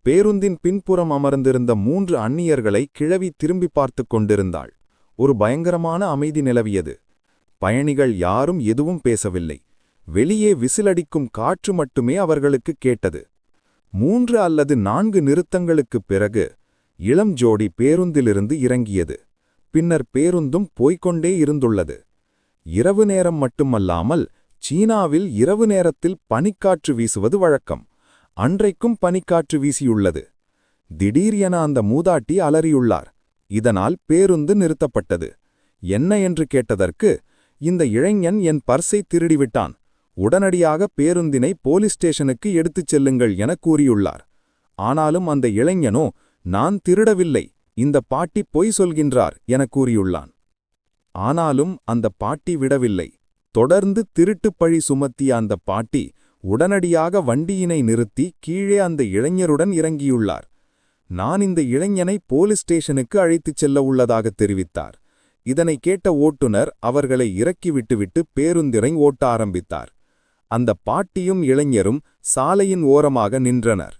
பேருந்தின் பின்புறம் அமர்ந்திருந்த 3 அந்நியர்களை கிழவி திரும்பி பார்த்துக் கொண்டிருந்தாள். ஒரு பயங்கரமான அமைதி நிலவியது. பயணிகள் யாரும் எதுவும் பேசவில்லை. வெளியே விசிலடிக்கும் காற்று மட்டுமே அவர்களுக்கு கேட்டது. 3 அல்லது 4 நிறுத்தங்களுக்குப் பிறகு இளம் ஜோடி பேருந்திலிருந்து இறங்கியது. பின்னர் பேருந்தும் போய்க்கொண்டே இருந்துள்ளது. இரவு நேரம் மட்டுமல்லாமல் சீனாவில் இரவு நேரத்தில் பனிக்காற்று வீசுவது வழக்கம். அன்றைக்கும் பனிக்காற்று வீசியுள்ளது. திடீரென அந்த மூதாட்டி அலறியுள்ளார். இதனால் பேருந்து நிறுத்தப்பட்டது. என்ன என்று கேட்டதற்கு, இந்த இளைஞன் என் பர்ஸை திருடிவிட்டான், உடனடியாக பேருந்தினை போலீஸ் ஸ்டேஷனுக்கு எடுத்துச் செல்லுங்கள் என கூறியுள்ளார். ஆனாலும் அந்த இளைஞனோ, நான் திருடவில்லை, இந்த பாட்டி பொய் சொல்கின்றார் என கூறியுள்ளான். ஆனாலும் அந்த பாட்டி விடவில்லை. தொடர்ந்து திருட்டுப் பழி சுமத்திய அந்த பாட்டி உடனடியாக வண்டியினை நிறுத்தி கீழே அந்த இளைஞருடன் இறங்கியுள்ளார். நான் இந்த இளைஞனை போலீஸ் ஸ்டேஷனுக்கு அழைத்துச் செல்ல உள்ளதாக தெரிவித்தார். இதனை கேட்ட ஓட்டுநர் அவர்களை இறக்கிவிட்டுவிட்டு பேருந்தினை ஓட்ட ஆரம்பித்தார். அந்த பாட்டியும் இளைஞரும் சாலையின் ஓரமாக நின்றனர்.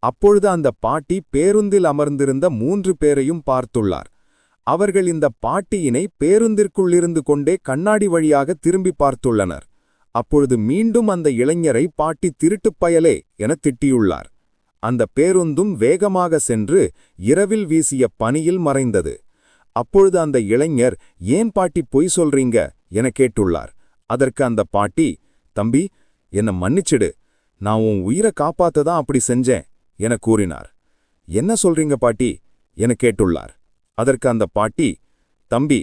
அப்பொழுது அந்த பாட்டி பேருந்தில் அமர்ந்திருந்த 3 பேரையும் பார்த்துள்ளார். அவர்கள் இந்த பாட்டியினை பேருந்திற்குள்ளிருந்து கொண்டே கண்ணாடி வழியாக திரும்பி பார்த்துள்ளனர். அப்பொழுது மீண்டும் அந்த இளைஞரை பாட்டி திருட்டுப் பயலே என திட்டியுள்ளார். அந்த பேருந்தும் வேகமாக சென்று இரவில் வீசிய பனியில் மறைந்தது. அப்பொழுது அந்த இளைஞர், ஏன் பாட்டி பொய் சொல்றீங்க என கேட்டுள்ளார். அதற்கு அந்த பாட்டி, தம்பி, என்ன மன்னிச்சிடு, நான் உன் உயிரை காப்பாத்ததான் அப்படி செஞ்சேன் என கூறினார். என்ன சொல்றீங்க பாட்டி என கேட்டுள்ளார். அதற்கு அந்த பாட்டி, தம்பி,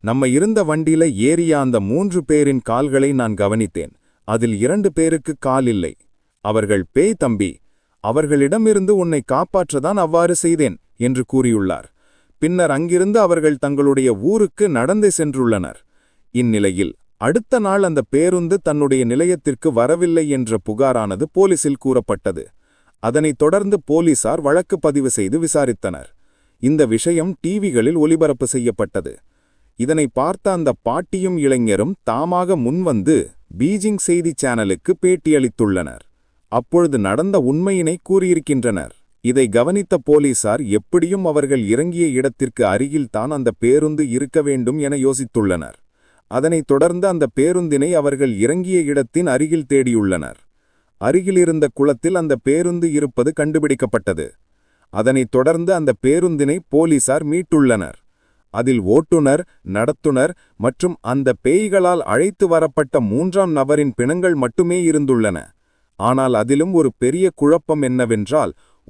நம்ம இருந்த வண்டியில ஏறிய அந்த 3 பேரின் கால்களை நான் கவனித்தேன். அதில் 2 பேருக்கு கால் இல்லை. அவர்கள் பேய் தம்பி, அவர்களிடமிருந்து உன்னை காப்பாற்றதான் அவ்வாறு செய்தேன் என்று கூறியுள்ளார். பின்னர் அங்கிருந்து அவர்கள் தங்களுடைய ஊருக்கு நடந்தே சென்றுள்ளனர். இந்நிலையில் அடுத்த நாள் அந்த பேருந்து தன்னுடைய நிலையத்திற்கு வரவில்லை என்ற புகாரானது போலீசில் கூறப்பட்டது. அதனைத் தொடர்ந்து போலீசார் வழக்கு பதிவு செய்து விசாரித்தனர். இந்த விஷயம் டிவிகளில் ஒளிபரப்பு செய்யப்பட்டது. இதனை பார்த்த அந்த பாட்டியும் இளைஞரும் தாமாக முன்வந்து பீஜிங் செய்தி சேனலுக்கு பேட்டியளித்துள்ளனர். அப்பொழுது நடந்த உண்மையினை கூறியிருக்கின்றனர். இதை கவனித்த போலீசார் எப்படியும் அவர்கள் இறங்கிய இடத்திற்கு அருகில்தான் அந்த பேருந்து இருக்க வேண்டும் என யோசித்துள்ளனர். அதனைத் தொடர்ந்து அந்த பேருந்தினை அவர்கள் இறங்கிய இடத்தின் அருகில் தேடியுள்ளனர். அருகிலிருந்த குளத்தில் அந்த பேருந்து இருப்பது கண்டுபிடிக்கப்பட்டது. அதனைத் தொடர்ந்து அந்த பேருந்தினை போலீசார் மீட்டுள்ளனர். அதில் ஓட்டுநர், நடத்துனர் மற்றும் அந்த பேய்களால் அழைத்து வரப்பட்ட 3ஆம் நபரின் பிணங்கள் மட்டுமே இருந்துள்ளன. ஆனால் அதிலும் ஒரு பெரிய குழப்பம் என்னவென்றால்,